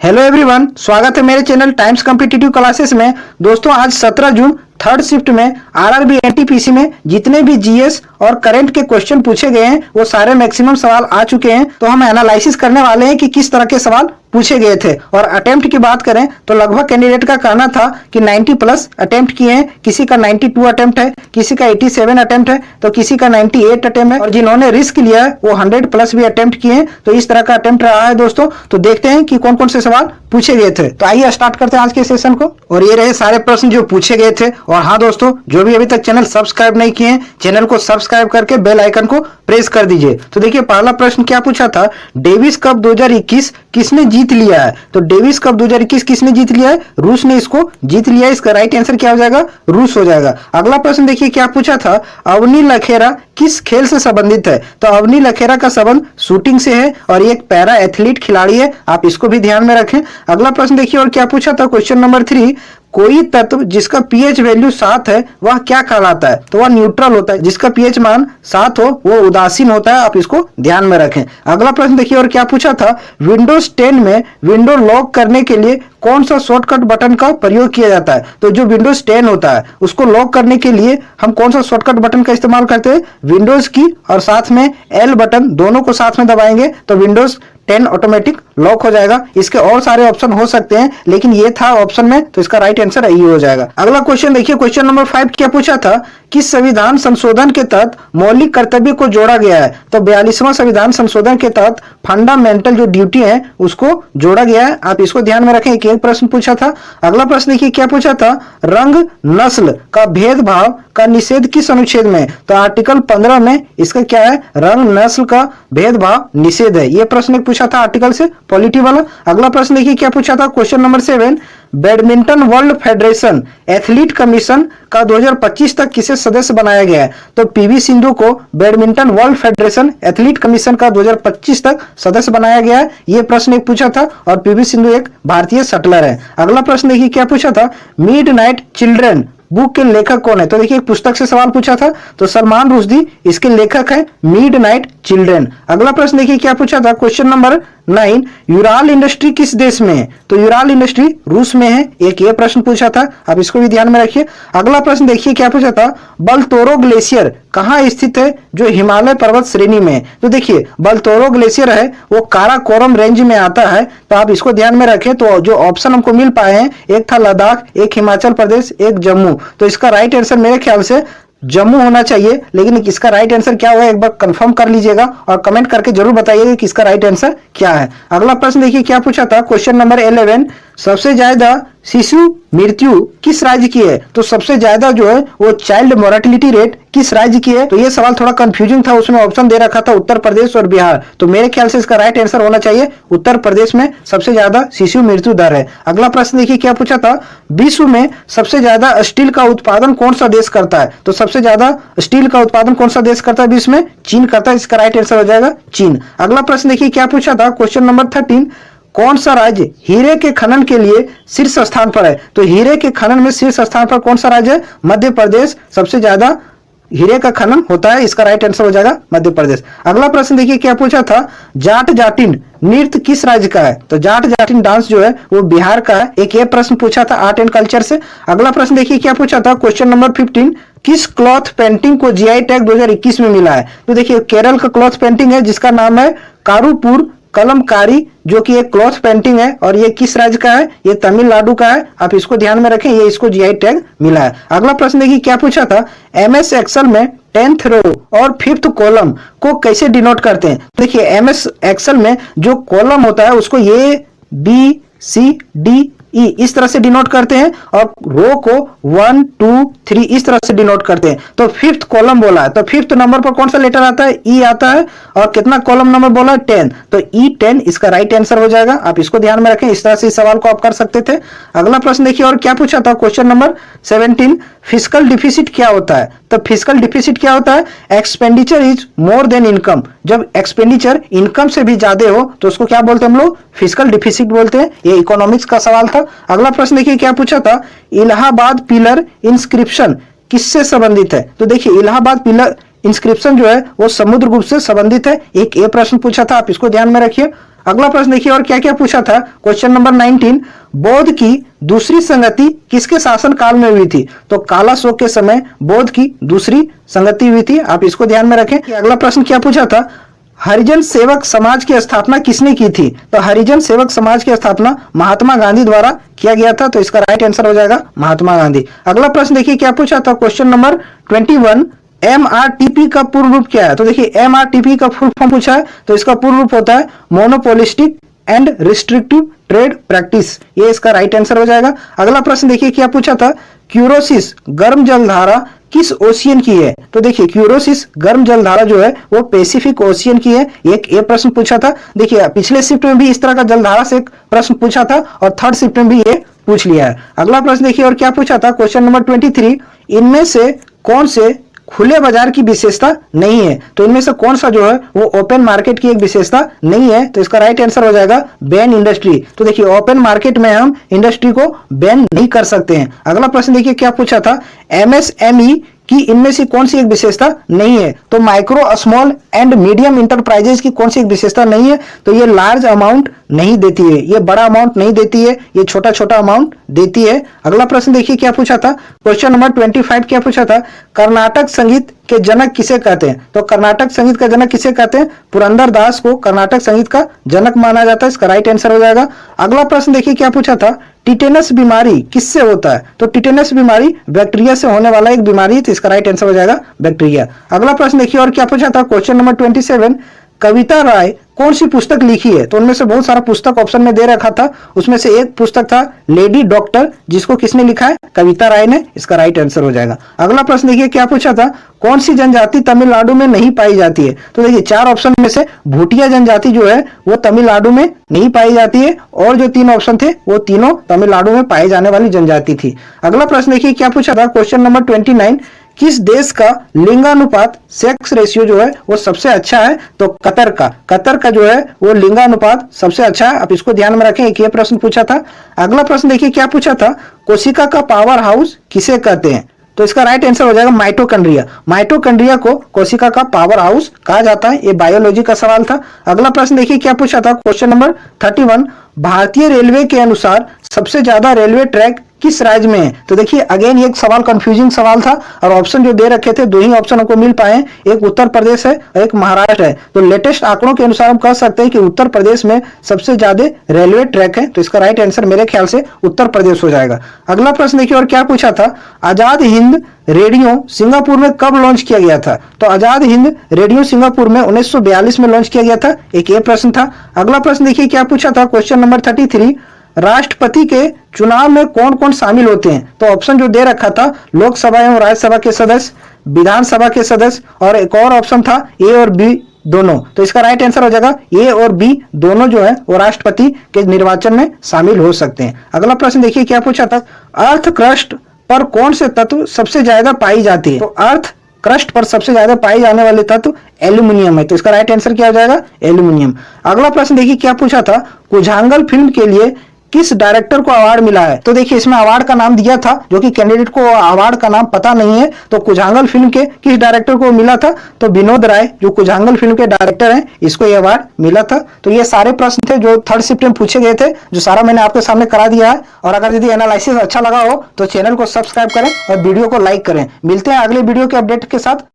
Hello everyone, स्वागत है मेरे चैनल टाइम्स कॉम्पिटिटिव क्लासेस में। दोस्तों आज 17 जून थर्ड शिफ्ट में आरआरबी एनटीपीसी में जितने भी जीएस और करंट के क्वेश्चन पूछे गए हैं वो सारे मैक्सिमम सवाल आ चुके हैं। तो हम एनालिसिस करने वाले हैं कि किस तरह के सवाल पूछे गए थे। और अटेम्प्ट की बात करें तो लगभग कैंडिडेट का कहना था कि 90 प्लस अटेम्प्ट किए हैं। किसी का 92 अटेम्प्ट है, किसी का 87 अटेम्प्ट है, तो किसी का 98 अटेम्प्ट है, और जिन्होंने रिस्क लिया है वो 100 प्लस भी अटेम्प्ट किए हैं। तो इस तरह का अटेम्प्ट रहा है दोस्तों। तो देखते हैं कि कौन कौन से सवाल पूछे गए थे। तो आइए स्टार्ट करते हैं आज के सेशन को। और ये रहे सारे प्रश्न जो पूछे गए थे। और हाँ दोस्तों, जो भी अभी तक चैनल सब्सक्राइब नहीं किए हैं, चैनल को सब्सक्राइब करके बेल आइकन को प्रेस कर दीजिए। तो देखिए पहला प्रश्न क्या पूछा था, डेविस कप 2021 किसने जीत लिया है। तो डेविस कप 2021 किसने जीत लिया है, रूस ने इसको जीत लिया है। इसका राइट आंसर क्या हो जाएगा, रूस हो जाएगा। अगला प्रश्न देखिए क्या पूछा था, अवनी लखेरा किस खेल से संबंधित है। तो अवनी लखेरा का संबंध शूटिंग से है और ये एक पैरा एथलीट खिलाड़ी है, आप इसको भी ध्यान में रखें। अगला प्रश्न देखिए और क्या पूछा था, क्वेश्चन नंबर 3, कोई तत्व जिसका पीएच वैल्यू 7 है वह क्या कहलाता है। तो वह न्यूट्रल होता है। जिसका पीएच मान 7 हो वो उदासीन होता है, आप इसको ध्यान में रखें। अगला प्रश्न देखिए और क्या पूछा था, विंडोज 10 में विंडो लॉक करने के लिए कौन सा शॉर्टकट बटन का प्रयोग किया जाता है। तो जो विंडोज 10 होता है उसको लॉक करने के लिए हम कौन सा शॉर्टकट बटन का इस्तेमाल करते हैं, विंडोज की और साथ में एल बटन, दोनों को साथ में दबाएंगे तो विंडोज 10 ऑटोमेटिक लॉक हो जाएगा। इसके और सारे ऑप्शन हो सकते हैं लेकिन ये था ऑप्शन में, तो इसका राइट आंसर यही हो जाएगा। अगला क्वेश्चन देखिए, क्वेश्चन नंबर 5 क्या पूछा था, किस संविधान संशोधन के तहत मौलिक कर्तव्य को जोड़ा गया है। तो 42वां संविधान संशोधन के तहत फंडामेंटल जो ड्यूटी है उसको जोड़ा गया है, आप इसको ध्यान में रखें। एक प्रश्न पूछा था। अगला प्रश्न देखिए क्या पूछा था, रंग नस्ल का भेदभाव का निषेध किस अनुच्छेद में। तो आर्टिकल 15 में इसका क्या है, रंग नस्ल का भेदभाव निषेध है। यह प्रश्न एक पूछा था आर्टिकल से, पॉलिटी वाला। अगला प्रश्न देखिए क्या पूछा था, question number 7, badminton world federation athlete commission का 2025 तक किसे सदस्य बनाया गया है। तो पीवी सिंधु को badminton world federation athlete commission का 2025 तक सदस्य बनाया गया है। यह प्रश्न एक पूछा था और पीवी सिंधु एक भारतीय शटलर है। अगला प्रश्न देखिए क्या पूछा था, मिडनाइट चिल्ड्रन बुक के लेखक कौन है। तो देखिए एक पुस्तक से सवाल पूछा था, तो सलमान रुश्दी इसके लेखक है, मिडनाइट चिल्ड्रन। अगला प्रश्न देखिए क्या पूछा था, क्वेश्चन नंबर 9, यूराल इंडस्ट्री किस देश में है। तो यूराल इंडस्ट्री रूस में है। एक ये प्रश्न पूछा था, आप इसको भी ध्यान में रखिए। अगला प्रश्न देखिए क्या पूछा था, बलतोरो ग्लेशियर कहाँ स्थित है जो हिमालय पर्वत श्रेणी में है। तो देखिए बलतोरो ग्लेशियर है वो काराकोरम रेंज में आता है, तो आप इसको ध्यान में रखें। तो जो ऑप्शन हमको मिल पाए हैं, एक था लद्दाख, एक हिमाचल प्रदेश, एक जम्मू। तो इसका राइट आंसर मेरे ख्याल से जम्मू होना चाहिए, लेकिन इसका राइट आंसर क्या होगा एक बार कंफर्म कर लीजिएगा और कमेंट करके जरूर बताइएगा कि इसका राइट आंसर क्या है। अगला प्रश्न देखिए क्या पूछा था, क्वेश्चन नंबर 11, सबसे ज्यादा शिशु मृत्यु किस राज्य की है। तो सबसे ज्यादा जो है वो चाइल्ड मोर्टेलिटी रेट किस राज्य की है। तो ये सवाल थोड़ा कंफ्यूजिंग था, उसमें ऑप्शन दे रखा था उत्तर प्रदेश और बिहार। तो मेरे ख्याल से इसका राइट आंसर होना चाहिए उत्तर प्रदेश में सबसे ज्यादा शिशु मृत्यु दर है। अगला प्रश्न देखिए क्या पूछा था, विश्व में सबसे ज्यादा स्टील का उत्पादन कौन सा देश करता है। तो सबसे ज्यादा स्टील का उत्पादन कौन सा देश करता है विश्व में, चीन करता है। इसका राइट आंसर हो जाएगा चीन। अगला प्रश्न देखिए क्या पूछा था, क्वेश्चन नंबर 13, कौन सा राज्य हीरे के खनन के लिए शीर्ष स्थान पर है। तो हीरे के खनन में शीर्ष स्थान पर कौन सा राज्य है, मध्य प्रदेश सबसे ज्यादा हीरे का खनन होता है। इसका राइट आंसर हो जाएगा मध्य प्रदेश। अगला प्रश्न देखिए क्या पूछा था, जाट जाटिन नृत्य किस राज्य का है। तो जाट जाटिन डांस जो है वो बिहार का है। एक ये प्रश्न पूछा था आर्ट एंड कल्चर से। अगला प्रश्न देखिए क्या पूछा था, क्वेश्चन नंबर 15, किस क्लॉथ पेंटिंग को जीआई टैग 2021 में मिला है। तो देखिए केरल का क्लॉथ पेंटिंग है जिसका नाम है कारूपुर कलमकारी, जो कि एक क्लॉथ पेंटिंग है और ये किस राज्य का है, ये तमिलनाडु का है। आप इसको ध्यान में रखें, ये इसको जीआई टैग मिला है। अगला प्रश्न देखिए क्या पूछा था, एमएस एक्सेल में 10th रो और 5th कॉलम को कैसे डिनोट करते हैं। देखिए एमएस एक्सेल में जो कॉलम होता है उसको A B C D E इस तरह से डिनोट करते हैं और रो को 1 2 3 इस तरह से डिनोट करते हैं। तो 5th कॉलम बोला है, तो 5th नंबर पर कौन सा लेटर आता है, ई आता है। और कितना कॉलम नंबर बोला है, 10, तो E10 इसका राइट आंसर हो जाएगा। आप इसको ध्यान में रखें, इस तरह से इस सवाल को आप कर सकते थे। अगला प्रश्न देखिए और क्या पूछा था, क्वेश्चन नंबर 17, फिस्कल डिफिसिट क्या होता है। तो फिस्कल डिफिसिट क्या होता है, expenditure is more than income. जब एक्सपेंडिचर इनकम से भी ज्यादा हो तो उसको क्या बोलते हैं हम लोग, फिस्कल डिफिसिट बोलते हैं। ये इकोनॉमिक्स का सवाल था। अगला प्रश्न देखिए क्या पूछा था, इलाहाबाद पिलर इंस्क्रिप्शन किससे संबंधित है। तो देखिए इलाहाबाद पिलर इंस्क्रिप्शन जो है वो समुद्रगुप्त से संबंधित है। एक ये प्रश्न पूछा था, आप इसको ध्यान में रखिए। अगला प्रश्न देखिए और क्या क्या पूछा था। क्वेश्चन नंबर 19, बौद्ध की दूसरी संगति किसके शासन काल में हुई थी? तो काला शोक के समय बौद्ध की दूसरी संगति हुई थी, आप इसको ध्यान में रखें। अगला प्रश्न क्या पूछा था, हरिजन सेवक समाज की स्थापना किसने की थी? तो हरिजन सेवक समाज की स्थापना महात्मा गांधी द्वारा किया गया था, तो इसका राइट आंसर हो जाएगा महात्मा गांधी। अगला प्रश्न देखिए क्या पूछा था। क्वेश्चन नंबर 21, MRTP का पूर्ण रूप क्या है? तो देखिए MRTP का फुल फॉर्म पूछा है, तो इसका पूर्ण रूप होता है monopolistic and restrictive trade practice, ये इसका राइट आंसर हो जाएगा। अगला प्रश्न देखिए क्या पूछा था, क्यूरोसिस गर्म जलधारा किस ओशियन की है? तो देखिए क्यूरोसिस गर्म जलधारा जो है वो पैसिफिक ओशियन की है, एक ये प्रश्न पूछा था। देखिए पिछले शिफ्ट में भी इस तरह का जलधारा से एक प्रश्न पूछा था और थर्ड शिफ्ट में भी ये पूछ लिया है। अगला प्रश्न देखिए और क्या पूछा था। क्वेश्चन नंबर 23, इनमें से कौन से खुले बाजार की विशेषता नहीं है? तो इनमें से कौन सा जो है वो ओपन मार्केट की एक विशेषता नहीं है, तो इसका राइट आंसर हो जाएगा बैन इंडस्ट्री। तो देखिए ओपन मार्केट में हम इंडस्ट्री को बैन नहीं कर सकते हैं। अगला प्रश्न देखिए क्या पूछा था, MSME कि इनमें से कौन सी एक विशेषता नहीं है? तो micro small and medium enterprises की कौन सी एक विशेषता नहीं है? तो ये लार्ज अमाउंट नहीं देती है, ये बड़ा अमाउंट नहीं देती है, ये छोटा छोटा अमाउंट देती है। अगला प्रश्न देखिए क्या पूछा था। क्वेश्चन नंबर 25 क्या पूछा था, कर्नाटक संगीत के जनक किसे कहते हैं? तो कर्नाटक संगीत का जनक किसे कहते हैं? पुरंदर दास को कर्नाटक संगीत का जनक माना जाता है, इसका राइट आंसर हो जाएगा। अगला प्रश्न देखिए क्या पूछा था, टिटेनस बीमारी किससे होता है? तो टिटेनस बीमारी बैक्टीरिया से होने वाला एक बीमारी है, तो इसका राइट आंसर हो जाएगा बैक्टीरिया। अगला प्रश्न देखिए और क्या पूछा था। क्वेश्चन नंबर 27, कविता राय कौन सी पुस्तक लिखी है? तो उनमें से बहुत सारा पुस्तक ऑप्शन में दे रखा था, उसमें से एक पुस्तक था लेडी डॉक्टर, जिसको किसने लिखा है? कविता राय ने, इसका राइट आंसर हो जाएगा। अगला प्रश्न देखिए क्या पूछा था, कौन सी जनजाति तमिलनाडु में नहीं पाई जाती है? तो देखिए चार ऑप्शन में से भूटिया जनजाति जो है वो तमिलनाडु में नहीं पाई जाती है, और जो तीन ऑप्शन थे वो तीनों तमिलनाडु में पाई जाने वाली जनजाति थी। अगला प्रश्न देखिए क्या पूछा था। क्वेश्चन नंबर 29, किस देश का लिंगानुपात सेक्स रेशियो जो है वो सबसे अच्छा है? तो कतर का जो है वो लिंगानुपात सबसे अच्छा है, आप इसको ध्यान में रखें, एक ये प्रश्न पूछा था। अगला प्रश्न देखिए क्या पूछा था, कोशिका का पावर हाउस किसे कहते हैं? तो इसका राइट आंसर हो जाएगा माइटोकॉन्ड्रिया। माइटोकॉन्ड्रिया को कोशिका का पावर हाउस कहा जाता है, ये बायोलॉजी का सवाल था। अगला प्रश्न देखिए क्या पूछा था। क्वेश्चन नंबर 31, भारतीय रेलवे के अनुसार सबसे ज्यादा रेलवे ट्रैक किस राज्य में है? तो देखिए अगेन ये एक सवाल कंफ्यूजिंग सवाल था, और ऑप्शन जो दे रखे थे दो ही ऑप्शन हमको मिल पाए, एक उत्तर प्रदेश है और एक महाराष्ट्र है। तो लेटेस्ट आंकड़ों के अनुसार हम कह सकते हैं कि उत्तर प्रदेश में सबसे ज्यादा रेलवे ट्रैक है, तो इसका राइट आंसर मेरे ख्याल से उत्तर प्रदेश हो जाएगा। अगला प्रश्न देखिए और क्या पूछा था, आजाद हिंद रेडियो सिंगापुर में कब लॉन्च किया गया था? तो आजाद हिंद रेडियो सिंगापुर में 1942 में लॉन्च किया गया था, एक ये प्रश्न था। अगला प्रश्न देखिए क्या पूछा था। क्वेश्चन नंबर 33, राष्ट्रपति के चुनाव में कौन कौन शामिल होते हैं? तो ऑप्शन जो दे रखा था, लोकसभा एवं राज्यसभा के सदस्य, विधानसभा के सदस्य, और एक और ऑप्शन था ए और बी दोनों, तो इसका राइट आंसर हो जाएगा ए और बी दोनों जो है वो राष्ट्रपति के निर्वाचन में शामिल हो सकते हैं। अगला प्रश्न देखिए क्या पूछा था, अर्थ क्रस्ट पर कौन से तत्व सबसे ज्यादा पाई जाती है? तो अर्थ क्रस्ट पर सबसे ज्यादा पाई जाने वाले तत्व एल्यूमिनियम है, तो इसका राइट आंसर क्या हो जाएगा? एल्यूमिनियम। अगला प्रश्न देखिए क्या पूछा था, कुझांगल फिल्म के लिए किस डायरेक्टर को अवार्ड मिला है? तो देखिए इसमें अवार्ड का नाम दिया था, जो कि कैंडिडेट को अवार्ड का नाम पता नहीं है, तो कुझांगल फिल्म के किस डायरेक्टर को मिला था? तो विनोद राय जो कुझांगल फिल्म के डायरेक्टर हैं, इसको ये अवार्ड मिला था। तो ये सारे प्रश्न थे जो थर्ड शिफ्ट में पूछे गए थे, जो सारा मैंने आपके सामने करा दिया है। और अगर यदि एनालिसिस अच्छा लगा हो तो चैनल को सब्सक्राइब करें और वीडियो को लाइक करें। मिलते हैं अगले वीडियो के अपडेट के साथ।